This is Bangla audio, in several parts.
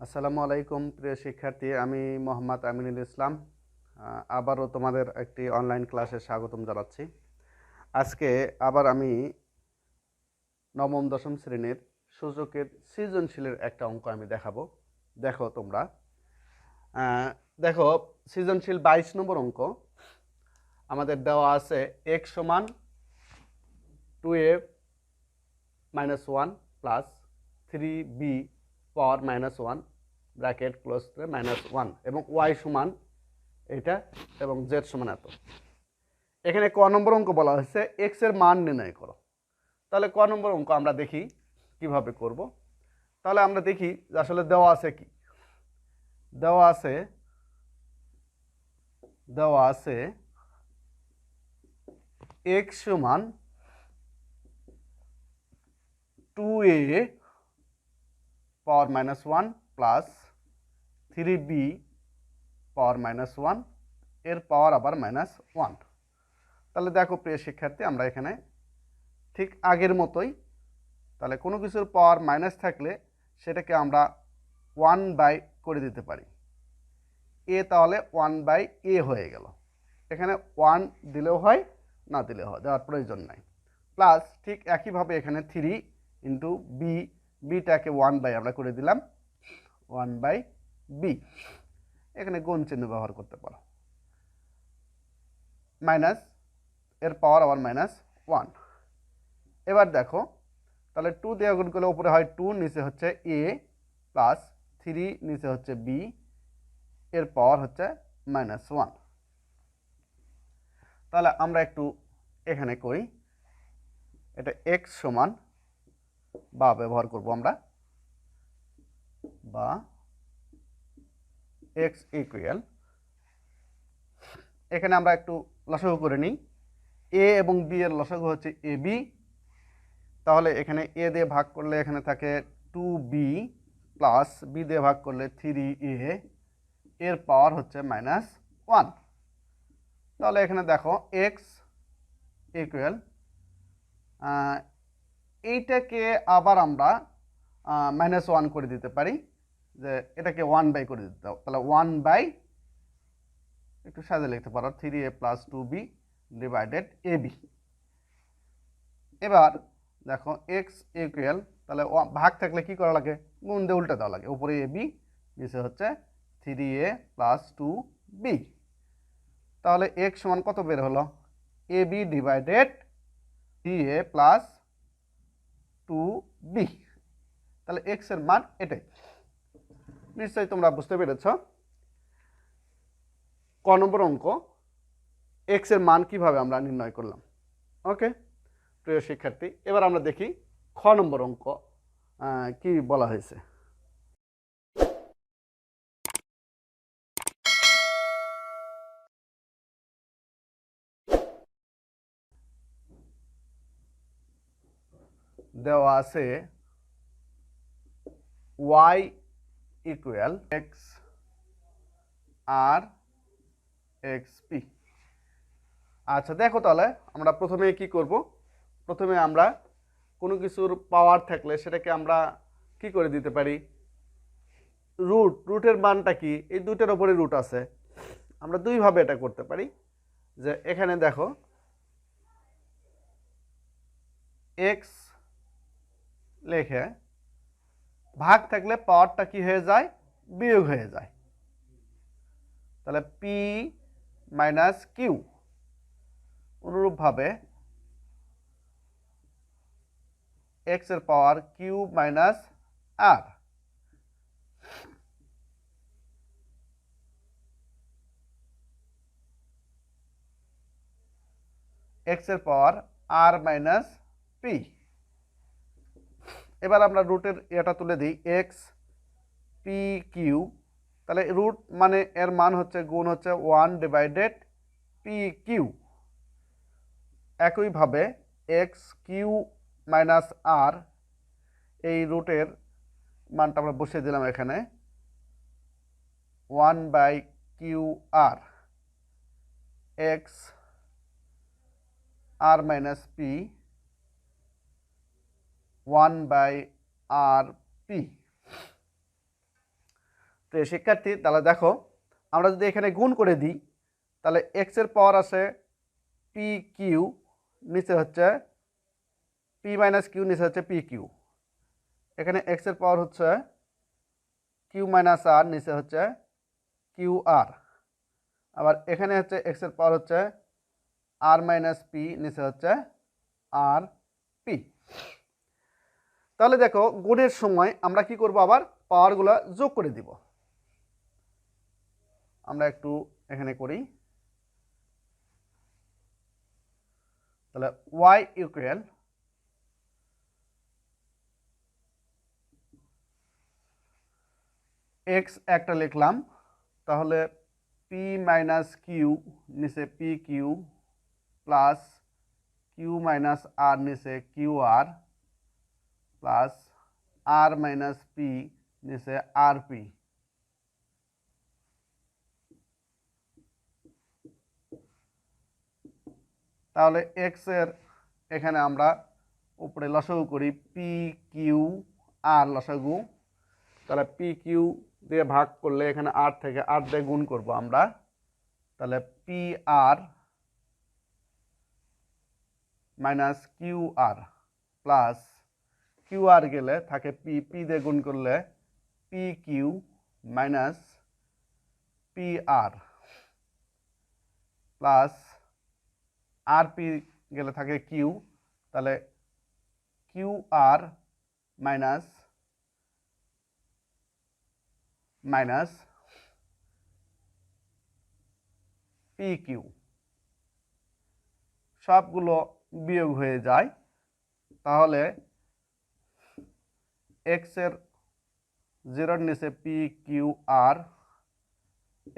আসসালামু আলাইকুম প্রিয় শিক্ষার্থী, আমি মোহাম্মদ আমিনুল ইসলাম আবারও তোমাদের একটি অনলাইন ক্লাসে স্বাগতম জানাচ্ছি। আজকে আবার আমি নবম দশম শ্রেণীর সূচকের সৃজনশীলের একটা অঙ্ক আমি দেখাবো। দেখো তোমরা দেখো সৃজনশীল 22 নম্বর অঙ্ক আমাদের দেওয়া আছে x সমান 2a - 1 প্লাস 3b পাওয়ার -1 ব্র্যাকেট ক্লোজ করে -1 এবং y সমান এটা এবং z সমান এত। এখানে ক নম্বর অঙ্ক বলা হয়েছে x এর মান নির্ণয় করো। তাহলে ক নম্বর অঙ্ক আমরা দেখি কিভাবে করব। তাহলে আমরা দেখি যে আসলে দেওয়া আছে কি, দেওয়া আছে x সমান 2a পাওয়ার -1 প্লাস 3b পাওয়ার -1 এর পাওয়ার আবার -1। তাহলে দেখো প্রিয় শিক্ষার্থী, আমরা এখানে ঠিক আগের মতোই, তাহলে কোনো কিছুর পাওয়ার মাইনাস থাকলে সেটাকে আমরা 1/a করে দিতে পারি। তাহলে 1/a হয়ে গেল। এখানে 1 দিলেও হয়, না দিলেও হয়, দেওয়ার প্রয়োজন নাই। প্লাস ঠিক একইভাবে এখানে 3 ইন্টু বিটাকে 1/, আমরা করে দিলাম 1/b। এখানে গুণ চিহ্ন ব্যবহার করতে পারো। মাইনাস এর পাওয়ার আবার -1। এবার দেখো তাহলে 2 দিয়ে গুণ করলে উপরে হয় 2, নিচে হচ্ছে a প্লাস 3 নিচে হচ্ছে b এর পাওয়ার হচ্ছে -1। তাহলে আমরা একটু এখানে করি, এটা x সমান বা ব্যবহার করব আমরা, বা x ইকুয়াল, এখানে আমরা একটু লসাগু করে নিই। a এবং b এর লসাগু হচ্ছে ab। তাহলে এখানে a দিয়ে ভাগ করলে এখানে থাকে 2b প্লাস b দিয়ে ভাগ করলে 3a এর পাওয়ার হচ্ছে -1। তাহলে এখানে দেখো x ইকুয়াল, এইটাকে আবার আমরা -1 করে দিতে পারি, যে এটাকে 1/, করে দিতে হবে। তাহলে 1/, একটু সাজে লিখতে পারো 3a plus 2b divided ab। এবার দেখো x ইকুয়াল, তাহলে ভাগ থাকলে কি করা লাগে, গুণ দিয়ে উল্টে দেওয়া লাগে। উপরে ab, নিচে হচ্ছে 3a প্লাস 2b। তাহলে x সমান কত বের হলো, ab divided 3a plus 2b। তাহলে x এর মান এটাই। নিশ্চয়ই তোমরা বুঝতে পেরেছ ক নম্বর অঙ্ক x এর মান কিভাবে আমরা নির্ণয় করলাম। ওকে প্রিয় শিক্ষার্থী, এবার আমরা দেখি খ নম্বর অঙ্ক কি বলা হয়েছে। দেওয়া আছে y ইকুয়াল x আর xp। আচ্ছা দেখো, তাহলে আমরা প্রথমে কি করব, প্রথমে আমরা কোনো কিছুর পাওয়ার থাকলে সেটাকে আমরা কি করে দিতে পারি, রুটের মানটা কি, এই দুইটার উপরে রুট আছে, আমরা দুইভাবে এটা করতে পারি। যে এখানে দেখো x লেখে ভাগ থাকলে পাওয়ারটা কি হয়ে যায়, বিয়োগ হয়ে যায়। তাহলে p মাইনাস কিউ, অনুরূপভাবে x এর পাওয়ার কিউ মাইনাস আর, x এর পাওয়ার আর মাইনাস পি। এবার আমরা রুটের এটা তুলে দিই, এক্স পি কিউ। তাহলে রুট মানে এর মান হচ্ছে গুণ হচ্ছে 1 ডিভাইডেড পি কিউ। একইভাবে এক্স কিউ মাইনাস আর, এই রুটের মানটা আমরা বসিয়ে দিলাম এখানে 1/কিউ আর, এক্স আর মাইনাস পি 1/আর পি। প্রিয় শিক্ষার্থী, তাহলে দেখো আমরা যদি এখানে গুণ করে দিই তাহলে এক্সের পাওয়ার আসে পি কিউ, নিচে হচ্ছে পি মাইনাস কিউ, নিচে হচ্ছে পি কিউ। এখানে এক্সের পাওয়ার হচ্ছে কিউ মাইনাস আর, নিচে হচ্ছে কিউ আর। আবার এখানে হচ্ছে এক্সের পাওয়ার হচ্ছে আর মাইনাস পি, নিচে হচ্ছে আর পি। তাহলে দেখো গুণের সময় আমরা কি করব, আবার পাওয়ারগুলো যোগ করে দিব। আমরা একটু এখানে করি, তাহলে y ইকুয়াল এক্স একটা লিখলাম, তাহলে পি মাইনাস কিউ, নিচে P Q, plus Q minus R, নিচে Q R, plus R minus P, নিচে আর পি। তাহলে এক্স এর এখানে আমরা উপরে লসাগু করি, পি কিউ আর লসাগু, তাহলে পি কিউ দিয়ে ভাগ করলে এখানে আর থেকে আর দিয়ে গুণ করব আমরা, তাহলে P R minus Q R, plus Q R গেলে থাকে পি, পি দিয়ে গুণ করলে P Q minus P R, plus আর পি গেলে থাকে কিউ, তাহলে Q R minus minus P Q, সবগুলো বিয়োগ হয়ে যায়। তাহলে এক্স এর 0-র নিচে পি কিউ আর,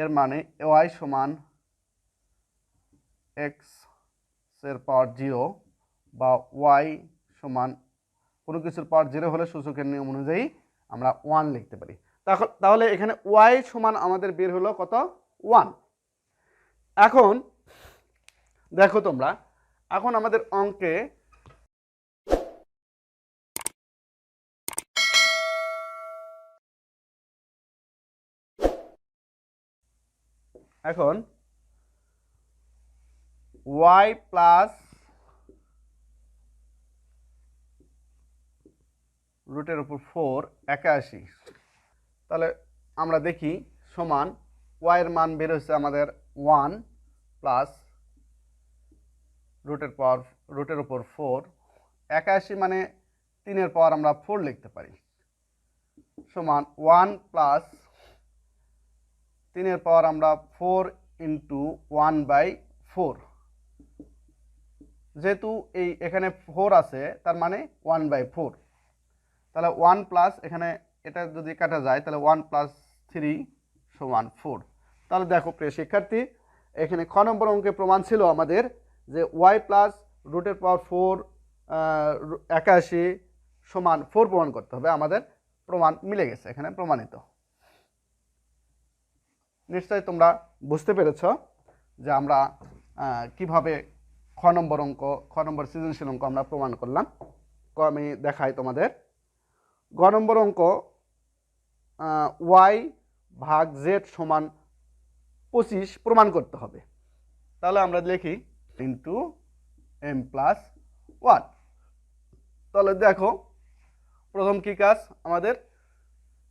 এর মানে ওয়াই সমান এক্স এর পাওয়ার 0 বা ওয়াই সমান কোনো কিছুর পাওয়ার 0 হলে সূচকের নিয়ম অনুযায়ী আমরা 1 লিখতে পারি। তাহলে এখানে ওয়াই সমান আমাদের বের হলো কত, 1। এখন দেখো তোমরা, এখন আমাদের অঙ্কে এখন ওয়াই প্লাস রুটের উপর 4 81, তাহলে আমরা দেখি সমান ওয়াইয়ের মান বের হচ্ছে আমাদের 1 প্লাস রুটের উপর 4, 81 মানে 3-এর পাওয়ার আমরা 4 লিখতে পারি, সমান 1 প্লাস 3-এর পাওয়ার আমরা 4 ইন্টু 1/4। যেহেতু এই এখানে 4 আছে তার মানে 1/4, তাহলে 1 প্লাস এখানে এটা যদি কাটা যায় তাহলে 1 প্লাস 3 সমান 4। তাহলে দেখো প্রিয় শিক্ষার্থী, এখানে খ নম্বর অঙ্কে প্রমাণ ছিল আমাদের যে ওয়াই প্লাস রুটের পাওয়ার 4 81 সমান 4 প্রমাণ করতে হবে। আমাদের প্রমাণ মিলে গেছে, এখানে প্রমাণিত। নিশ্চয়ই তোমরা বুঝতে পেরেছ যে আমরা কিভাবে খ নম্বর সৃজনশীল অঙ্ক আমরা প্রমাণ করলাম। আমি দেখাই তোমাদের। গ নম্বর অঙ্ক, ওয়াই ভাগ জেড সমান 25 প্রমাণ করতে হবে। তাহলে আমরা লিখি ইন্টু এম প্লাস 1। তাহলে দেখো প্রথম কি কাজ আমাদের,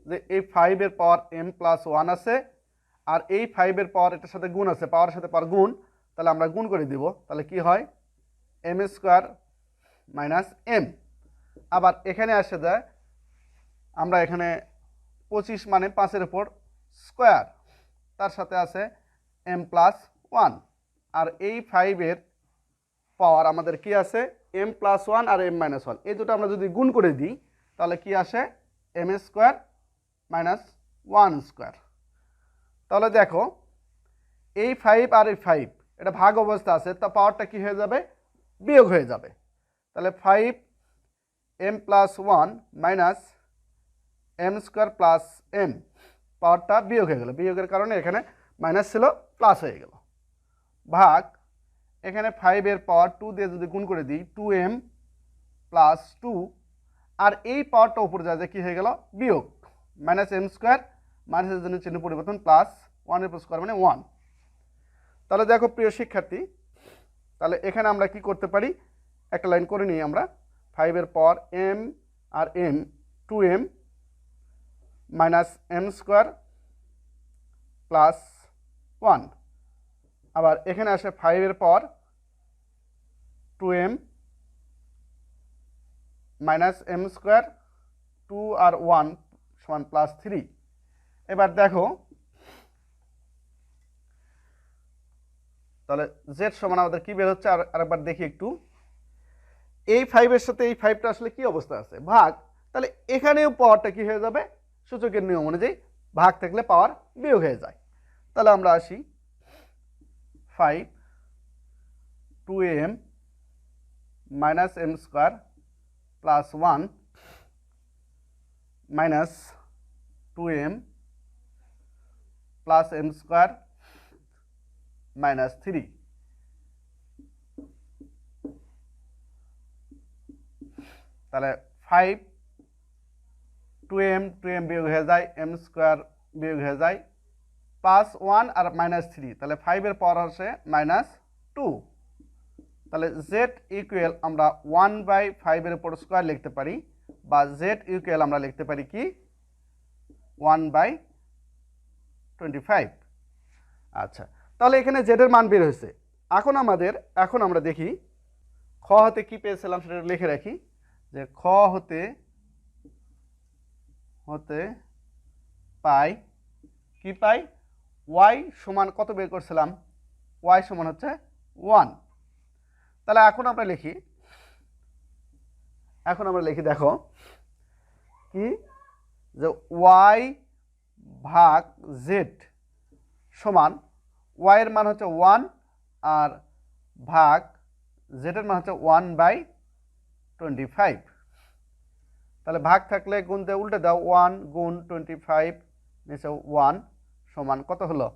যে এই 5-এর পাওয়ার এম প্লাস 1 আছে, আর এই 5-এর পাওয়ার এটার সাথে গুণ আছে, পাওয়ারের সাথে পাওয়ার গুণ, তাহলে আমরা গুণ করে দিব। তাহলে কি হয়, এম স্কোয়ার মাইনাস এম। আবার এখানে আসে যায়, আমরা এখানে 25 মানে 5-এর উপর স্কোয়ার, তার সাথে আছে এম প্লাস 1, আর এই 5-এর পাওয়ার আমাদের কি আছে, এম প্লাস 1 আর এম মাইনাস 1, এই দুটো আমরা যদি গুণ করে দিই তাহলে কি আসে, এম স্কোয়ার মাইনাস 1 স্কোয়ার। তাহলে দেখো এই 5 আর এই 5 এটা ভাগ অবস্থা আছে, তা পাওয়ারটা কি হয়ে যাবে, বিয়োগ হয়ে যাবে। তাহলে 5 M plus 1 minus M square plus M, পাওয়ারটা বিয়োগ হয়ে গেল, বিয়োগের কারণে এখানে মাইনাস ছিল প্লাস হয়ে গেল, ভাগ এখানে 5-এর পাওয়ার 2 দিয়ে যদি গুণ করে দিই 2m প্লাস 2, আর এই পাওয়ারটা উপরে যায় যে কী হয়ে গেল, বিয়োগ, মাইনাস এম স্কোয়ার মাইনাসের জন্য চিহ্ন পরিবর্তন, প্লাস 1 উপর স্কোয়ার মানে 1। তাহলে দেখো প্রিয় শিক্ষার্থী, তাহলে এখানে আমরা কি করতে পারি, একটা লাইন করে নিই আমরা। 5 পাওয়ার m আর m 2m minus m square plus 1। আবার এখানে আসে 5 পাওয়ার 2m মাইনাস m স্কোয়ার 2 আর 1 সমান প্লাস 3। এবার দেখো তাহলে z সমান আমাদের কি বের হচ্ছে, আরেকবার দেখি একটু। এই 5 সাথে এই 5টা আসলে কি অবস্থা আছে, ভাগ। তাহলে এখানেও পাওয়ারটা কি হয়ে যাবে, সূচকের নিয়ম অনুযায়ী ভাগ থাকলে পাওয়ার বিয়োগ হয়ে যায়। তাহলে আমরা আসি 5 2m minus m square plus 1 minus 2m plus m square minus 3। তাহলে 5 2m বিয়োগ হয়ে যায়, m স্কোয়ার বিয়োগ হয়ে যায়, প্লাস 1 আর মাইনাস 3। তাহলে 5 পাওয়ার আসে মাইনাস 2। তাহলে z ইকুয়াল আমরা 1/5 উপর স্কোয়ার লিখতে পারি, বা z ইকুয়াল আমরা লিখতে পারি কি 1/25। আচ্ছা, তাহলে এখানে z এর মান বের হয়েছে। এখন আমরা দেখি খ হতে কি পেয়েছিলাম সেটা লিখে রাখি, যে খ হতে পাই কি পাই, y সমান কত বের করছিলাম, y সমান হচ্ছে 1। তাহলে এখন আমরা লিখি দেখো কি, যে y ভাগ z সমান y এর মান হচ্ছে 1 আর ভাগ z এর মান হচ্ছে 1/25। তাহলে ভাগ থাকলে গুণ দিয়ে উল্টে দাও, 1 গুণ 25 নিচে 1 সমান কত হলো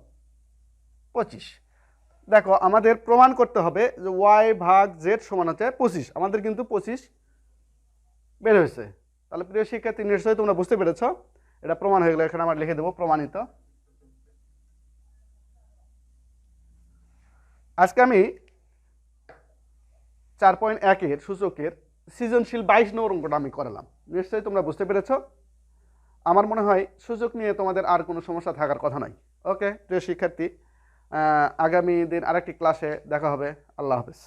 25। দেখো আমাদের প্রমাণ করতে হবে যে y ভাগ z সমান হচ্ছে 25। আমাদের কিন্তু 25 বের হয়েছে। তাহলে প্রিয় শিক্ষার্থী, নিশ্চয়ই তোমরা বুঝতে পেরেছ, এটা প্রমাণ হয়ে গেলে এখানে আমরা লিখে দেবো প্রমাণিত। আজকে আমি 4.1 সূচকের সৃজনশীল 22 নম্বর অঙ্কটা আমি করালাম। নিশ্চয়ই তোমরা বুঝতে পেরেছ। আমার মনে হয় সূচক নিয়ে তোমাদের আর কোনো সমস্যা থাকার কথা নয়। ওকে প্রিয় শিক্ষার্থী, আগামী দিন আরেকটি ক্লাসে দেখা হবে। আল্লাহ হাফেজ।